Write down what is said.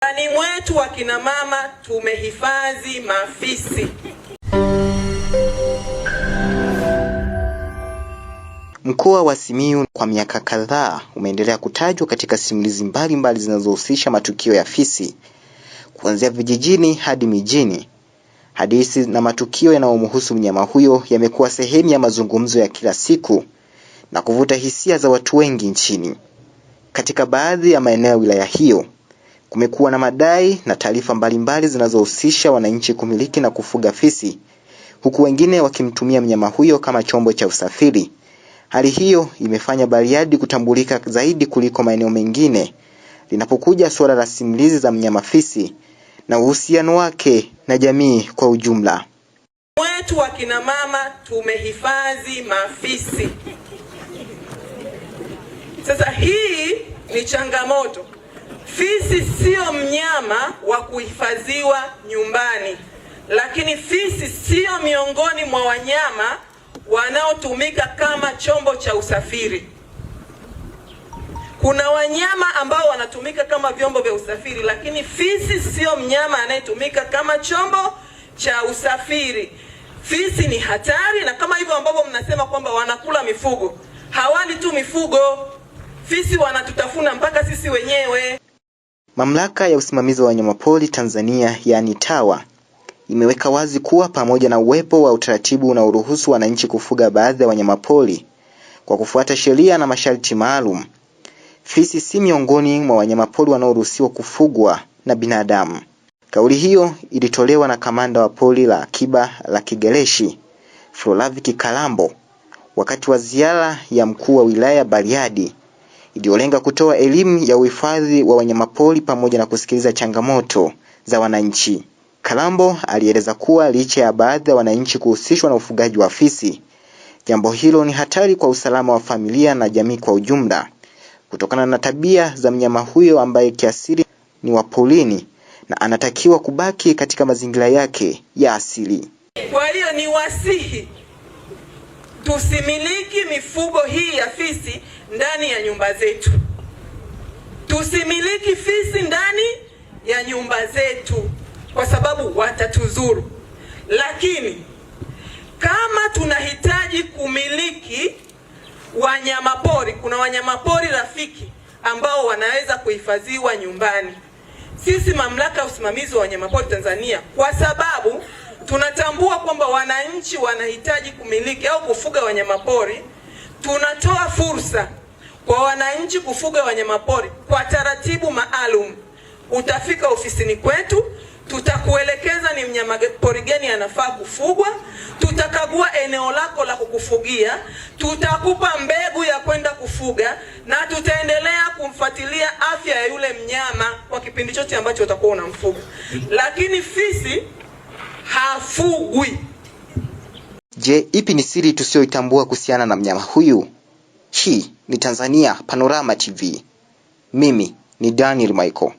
Ndani mwetu wakina mama tumehifadhi mafisi. Mkoa wa Simiyu kwa miaka kadhaa umeendelea kutajwa katika simulizi mbalimbali zinazohusisha matukio ya fisi, kuanzia vijijini hadi mijini. Hadithi na matukio yanayomhusu mnyama huyo yamekuwa sehemu ya mazungumzo ya kila siku na kuvuta hisia za watu wengi nchini. Katika baadhi ya maeneo ya wilaya hiyo, kumekuwa na madai na taarifa mbalimbali zinazohusisha wananchi kumiliki na kufuga fisi, huku wengine wakimtumia mnyama huyo kama chombo cha usafiri. Hali hiyo imefanya Bariadi kutambulika zaidi kuliko maeneo mengine linapokuja suala la simulizi za mnyama fisi na uhusiano wake na jamii kwa ujumla. Wetu wakina mama tumehifadhi mafisi. Sasa hii ni changamoto. Fisi sio mnyama wa kuhifadhiwa nyumbani, lakini fisi sio miongoni mwa wanyama wanaotumika kama chombo cha usafiri. Kuna wanyama ambao wanatumika kama vyombo vya usafiri, lakini fisi sio mnyama anayetumika kama chombo cha usafiri. Fisi ni hatari, na kama hivyo ambavyo mnasema kwamba wanakula mifugo, hawali tu mifugo. Fisi wanatutafuna mpaka sisi wenyewe. Mamlaka ya usimamizi wa wanyamapori Tanzania, yani TAWA, imeweka wazi kuwa pamoja na uwepo wa utaratibu unaoruhusu wananchi kufuga baadhi ya wanyamapori kwa kufuata sheria na masharti maalum, fisi si miongoni mwa wanyamapori wanaoruhusiwa kufugwa na binadamu. Kauli hiyo ilitolewa na kamanda wa pori la akiba la Kigeleshi, Flolaviki Kalambo, wakati wa ziara ya mkuu wa wilaya Bariadi iliyolenga kutoa elimu ya uhifadhi wa wanyamapori pamoja na kusikiliza changamoto za wananchi. Kalambo alieleza kuwa licha ya baadhi ya wananchi kuhusishwa na ufugaji wa fisi, jambo hilo ni hatari kwa usalama wa familia na jamii kwa ujumla, kutokana na tabia za mnyama huyo ambaye kiasili ni wa porini na anatakiwa kubaki katika mazingira yake ya asili. Kwa hiyo ni wasihi tusimiliki mifugo hii ya fisi ndani ya nyumba zetu. Tusimiliki fisi ndani ya nyumba zetu kwa sababu watatuzuru. Lakini kama tunahitaji kumiliki wanyamapori, kuna wanyamapori rafiki ambao wanaweza kuhifadhiwa nyumbani. Sisi mamlaka ya usimamizi wa wanyamapori Tanzania, kwa sababu tunatambua kwamba wananchi wanahitaji kumiliki au kufuga wanyamapori, tunatoa fursa kwa wananchi kufuga wanyamapori kwa taratibu maalum. Utafika ofisini kwetu, tutakuelekeza ni mnyama pori gani anafaa kufugwa, tutakagua eneo lako la kukufugia, tutakupa mbegu ya kwenda kufuga, na tutaendelea kumfuatilia afya ya yule mnyama kwa kipindi chote ambacho utakuwa unamfuga. Lakini fisi hafugwi. Je, ipi ni siri tusiyoitambua kuhusiana na mnyama huyu? Hii ni Tanzania Panorama TV. Mimi ni Daniel Michael.